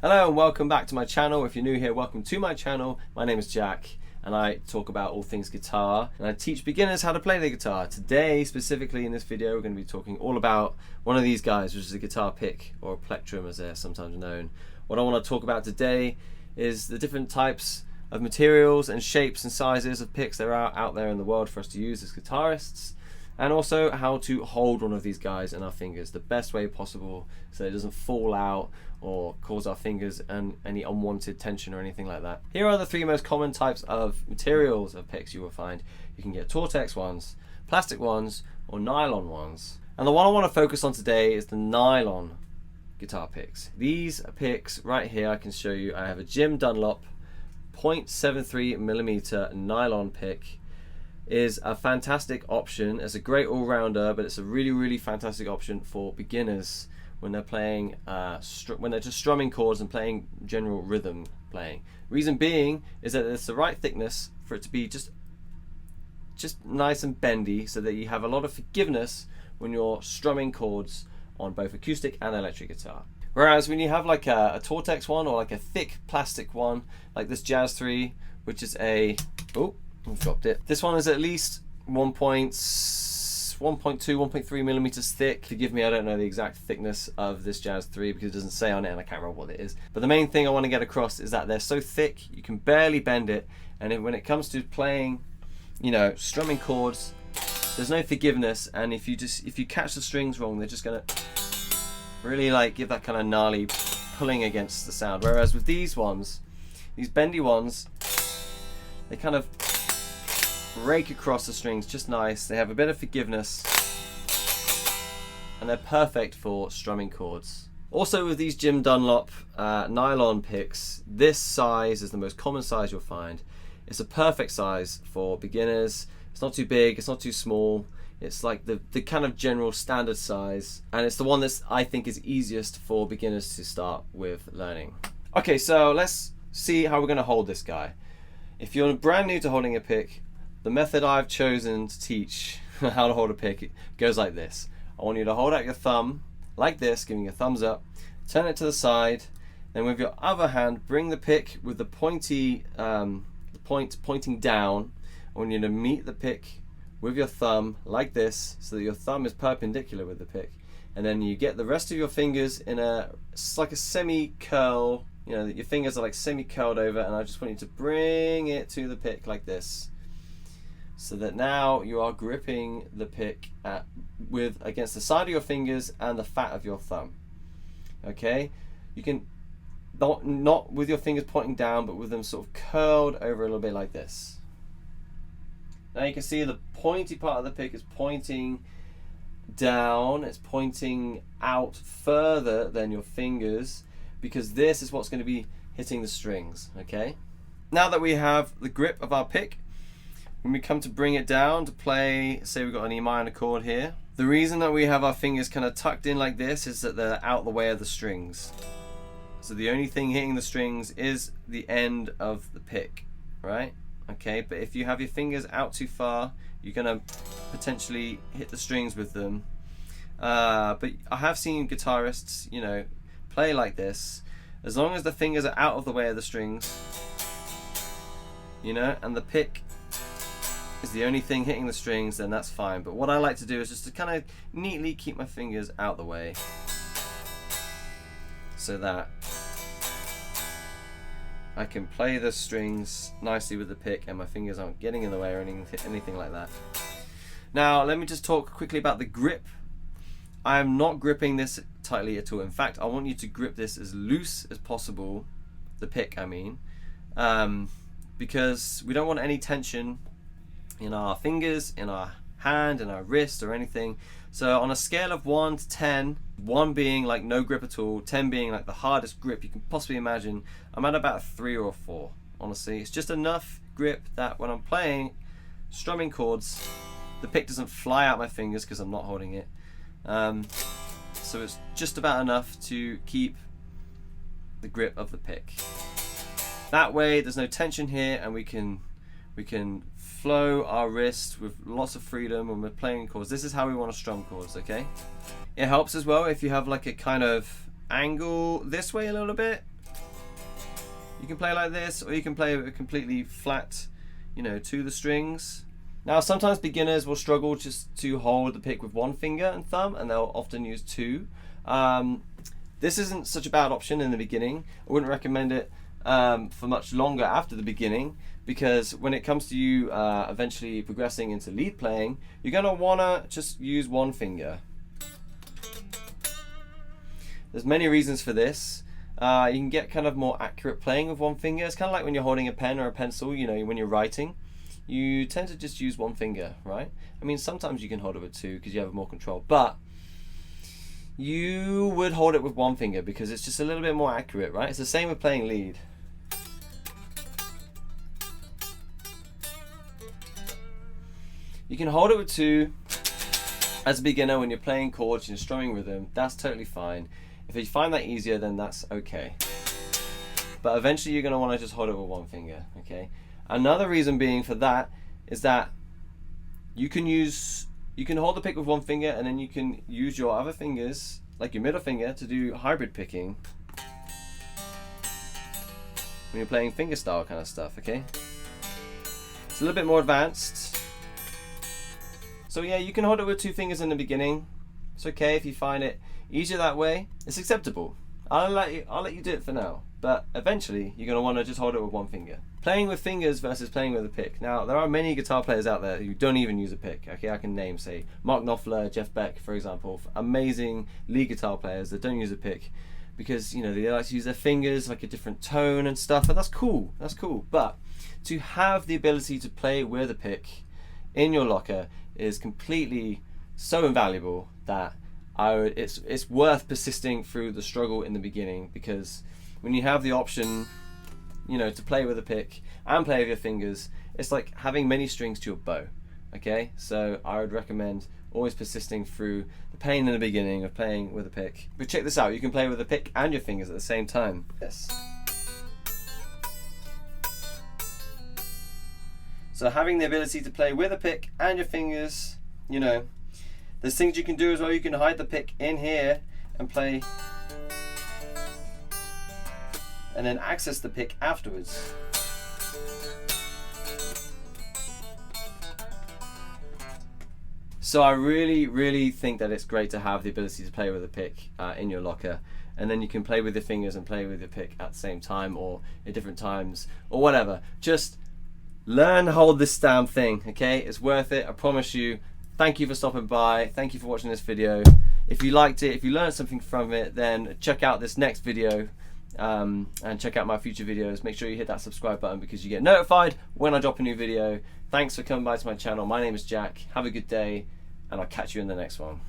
Hello and welcome back to my channel. If you're new here, welcome to my channel. My name is Jack and I talk about all things guitar and I teach beginners how to play the guitar. Today, specifically in this video, we're going to be talking all about one of these guys, which is a guitar pick, or a plectrum as they're sometimes known. What I want to talk about today is the different types of materials and shapes and sizes of picks there are out there in the world for us to use as guitarists, and also how to hold one of these guys in our fingers the best way possible so it doesn't fall out or cause our fingers any unwanted tension or anything like that. Here are the three most common types of materials of picks you will find. You can get Tortex ones, plastic ones, or nylon ones. And the one I want to focus on today is the nylon guitar picks. These picks right here I can show you. I have a Jim Dunlop 0.73mm nylon pick. Is a fantastic option. It's a great all-rounder, but it's a really fantastic option for beginners when they're playing when they're just strumming chords and playing general rhythm playing. Reason being is that it's the right thickness for it to be just nice and bendy, so that you have a lot of forgiveness when you're strumming chords on both acoustic and electric guitar. Whereas when you have like a Tortex one, or like a thick plastic one like this Jazz 3, which is a I've dropped it. This one is at least 1.3 millimeters thick. Forgive me, I don't know the exact thickness of this Jazz 3 because it doesn't say on it and I can't remember what it is. But the main thing I want to get across is that they're so thick you can barely bend it, and when it comes to playing, you know, strumming chords, there's no forgiveness, and if you catch the strings wrong, they're just gonna really like give that kind of gnarly pulling against the sound. Whereas with these ones, these bendy ones, they kind of rake across the strings just nice. They have a bit of forgiveness and they're perfect for strumming chords. Also with these Jim Dunlop nylon picks, this size is the most common size you'll find. It's a perfect size for beginners. It's not too big, it's not too small. It's like the kind of general standard size, and it's the one that I think is easiest for beginners to start with learning. Okay, so let's see how we're going to hold this guy. If you're brand new to holding a pick, the method I've chosen to teach how to hold a pick goes like this. I want you to hold out your thumb like this, giving a thumbs up, turn it to the side, then with your other hand bring the pick with the pointy point pointing down. I want you to meet the pick with your thumb like this, so that your thumb is perpendicular with the pick, and then you get the rest of your fingers in it's like a semi-curl, you know, that your fingers are like semi-curled over, and I just want you to bring it to the pick like this, so that now you are gripping the pick against the side of your fingers and the fat of your thumb. Okay, you can not with your fingers pointing down, but with them sort of curled over a little bit like this. Now you can see the pointy part of the pick is pointing down, it's pointing out further than your fingers, because this is what's going to be hitting the strings. Okay, now that we have the grip of our pick, when we come to bring it down to play, say we've got an E minor chord here, the reason that we have our fingers kind of tucked in like this is that they're out the way of the strings. So the only thing hitting the strings is the end of the pick, right? Okay, but if you have your fingers out too far, you're gonna potentially hit the strings with them. But I have seen guitarists, you know, play like this. As long as the fingers are out of the way of the strings, you know, and the pick is the only thing hitting the strings, then that's fine. But what I like to do is just to kind of neatly keep my fingers out the way, so that I can play the strings nicely with the pick and my fingers aren't getting in the way or anything like that. Now let me just talk quickly about the grip. I am not gripping this tightly at all. In fact, I want you to grip this as loose as possible, the pick I mean, because we don't want any tension in our fingers, in our hand, in our wrist or anything. So on a scale of 1 to 10, 1 being like no grip at all, 10 being like the hardest grip you can possibly imagine, I'm at about a 3 or a 4. Honestly, it's just enough grip that when I'm playing strumming chords, the pick doesn't fly out my fingers because I'm not holding it. So it's just about enough to keep the grip of the pick. That way there's no tension here, and we can flow our wrist with lots of freedom when we're playing chords. This is how we want to strum chords, okay? It helps as well if you have like a kind of angle this way a little bit, You can play like this, or you can play it completely flat, you know, to the strings. Now sometimes beginners will struggle just to hold the pick with one finger and thumb, and they'll often use two. This isn't such a bad option in the beginning. I wouldn't recommend it for much longer after the beginning, because when it comes to you eventually progressing into lead playing, you're going to want to just use one finger. There's many reasons for this. You can get kind of more accurate playing with one finger. It's kind of like when you're holding a pen or a pencil, you know, when you're writing, you tend to just use one finger, right? I mean, sometimes you can hold it with two because you have more control, but you would hold it with one finger because it's just a little bit more accurate, right? It's the same with playing lead. You can hold it with two as a beginner when you're playing chords and you're strumming rhythm. That's totally fine. If you find that easier, then that's okay. But eventually you're going to want to just hold it with one finger, okay? Another reason being for that is that you can hold the pick with one finger, and then you can use your other fingers, like your middle finger, to do hybrid picking when you're playing fingerstyle kind of stuff, okay? It's a little bit more advanced. So yeah, you can hold it with two fingers in the beginning. It's okay if you find it easier that way. It's acceptable. I'll let you do it for now. But eventually, you're going to want to just hold it with one finger. Playing with fingers versus playing with a pick. Now, there are many guitar players out there who don't even use a pick. Okay, I can name, say, Mark Knopfler, Jeff Beck, for example, amazing lead guitar players that don't use a pick because, you know, they like to use their fingers, like a different tone and stuff, and that's cool. That's cool. But to have the ability to play with a pick in your locker is completely so invaluable that it's worth persisting through the struggle in the beginning, because when you have the option, you know, to play with a pick and play with your fingers, it's like having many strings to your bow. Okay, so I would recommend always persisting through the pain in the beginning of playing with a pick. But check this out, you can play with a pick and your fingers at the same time. Yes. So having the ability to play with a pick and your fingers, you know, there's things you can do as well. You can hide the pick in here and play, and then access the pick afterwards. So I really think that it's great to have the ability to play with a pick in your locker, and then you can play with your fingers and play with your pick at the same time or at different times or whatever. Just learn to hold this damn thing, okay? It's worth it, I promise you. Thank you for stopping by. Thank you for watching this video. If you liked it, if you learned something from it, then check out this next video and check out my future videos. Make sure you hit that subscribe button because you get notified when I drop a new video. Thanks for coming by to my channel. My name is Jack. Have a good day, and I'll catch you in the next one.